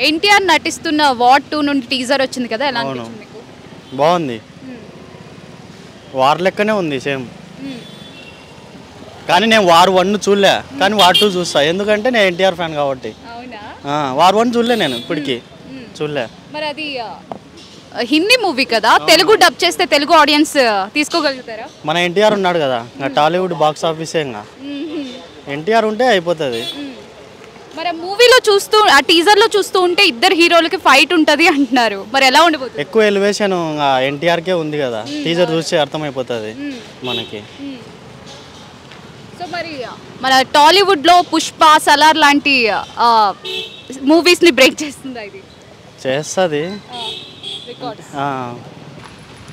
ఎన్టీఆర్ నటిస్తున్న వార్ 2 నుండి టీజర్ వచ్చింది కదా, ఎలా అవును. అనిపించింది మీకు? బాగుంది. వార్ లెక్కనే ఉంది సేమ్. కానీ నేను వార్ 1 చూడలే, కానీ వార్ 2 చూస్తా. ఎందుకంటే నేను ఎన్టీఆర్ ఫ్యాన్ కాబట్టి. అవునా? వార్ 1 చూడలే నేను ఇప్పటికి చూడలే. మరి అది హిందీ మూవీ కదా, తెలుగు డబ్ చేస్తే తెలుగు ఆడియన్స్ తీసుకోగలుగుతారా? మన ఎన్టీఆర్ ఉన్నాడు కదా, ఇంకా టాలీవుడ్ బాక్స్ ఆఫీసే. ఇంకా ఎన్టీఆర్ ఉంటే అయిపోతుంది. మరి మూవీలో చూస్తూ ఆ టీజర్లో చూస్తూ ఉంటే ఇద్దరు హీరోలకి ఫైట్ ఉంటుంది అంటున్నారు. మరి ఎలా ఉండబోతుంది? ఎక్కువ ఎలివేషన్ ఎన్టీఆర్కే ఉంది కదా, టీజర్ చూస్తే అర్థమైపోతుంది మనకి. సో మరి మన టాలీవుడ్లో పుష్ప, సలార్ లాంటి మూవీస్ని బ్రేక్ చేస్తుందా ఇది? చేస్తుంది.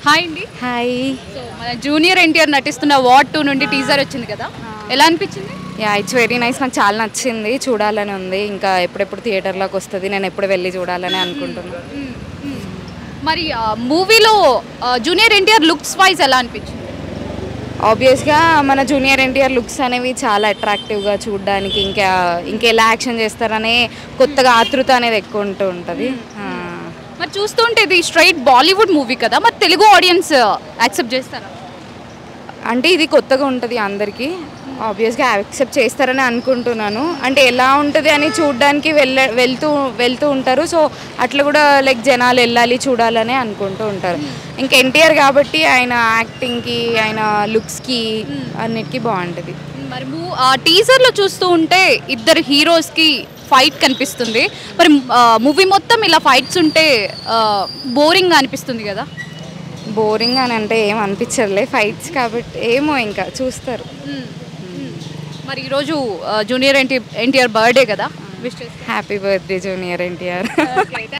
హాయ్ అండి. హాయ్. సో మన జూనియర్ ఎన్టీఆర్ నటిస్తున్న వార్ 2 నుండి టీజర్ వచ్చింది కదా, ఎలా అనిపించింది? Yeah, it's very nice. నాకు చాలా నచ్చింది, చూడాలని ఉంది. ఇంకా ఎప్పుడెప్పుడు థియేటర్లోకి వస్తుంది, నేను ఎప్పుడు వెళ్ళి చూడాలని అనుకుంటున్నాను. మరి మూవీలో జూనియర్ ఎన్టీఆర్ లుక్స్ వైజ్ ఎలా అనిపించింది? ఆబ్వియస్గా మన జూనియర్ ఎన్టీఆర్ లుక్స్ అనేవి చాలా అట్రాక్టివ్గా చూడడానికి, ఇంకెలా యాక్షన్ చేస్తారనే కొత్తగా ఆతృత అనేది ఎక్కువ ఉంటూ ఉంటుంది. మరి చూస్తుంటే ఇది స్ట్రైట్ బాలీవుడ్ మూవీ కదా, మరి తెలుగు ఆడియన్స్ యాక్సెప్ట్ చేస్తారా? అంటే ఇది కొత్తగా ఉంటుంది అందరికీ, ఆబ్వియస్గా యాక్సెప్ట్ చేస్తారని అనుకుంటున్నాను. అంటే ఎలా ఉంటుంది అని చూడడానికి వెళ్తూ ఉంటారు. సో అట్లా కూడా లైక్ జనాలు వెళ్ళాలి చూడాలని అనుకుంటూ ఉంటారు. ఇంకా ఎన్టీఆర్ కాబట్టి ఆయన యాక్టింగ్కి, ఆయన లుక్స్కి అన్నిటికీ బాగుంటుంది. మరి టీజర్లో చూస్తూ ఉంటే ఇద్దరు హీరోస్కి ఫైట్ కనిపిస్తుంది. మరి మూవీ మొత్తం ఇలా ఫైట్స్ ఉంటే బోరింగ్గా అనిపిస్తుంది కదా? బోరింగ్ అని అంటే ఏం అనిపించలే, ఫైట్స్ కాబట్టి ఏమో ఇంకా చూస్తారు. మరి ఈరోజు జూనియర్ ఎన్టీఆర్ బర్త్డే కదా, విష్ చేస్తాను. Happy birthday junior NTR.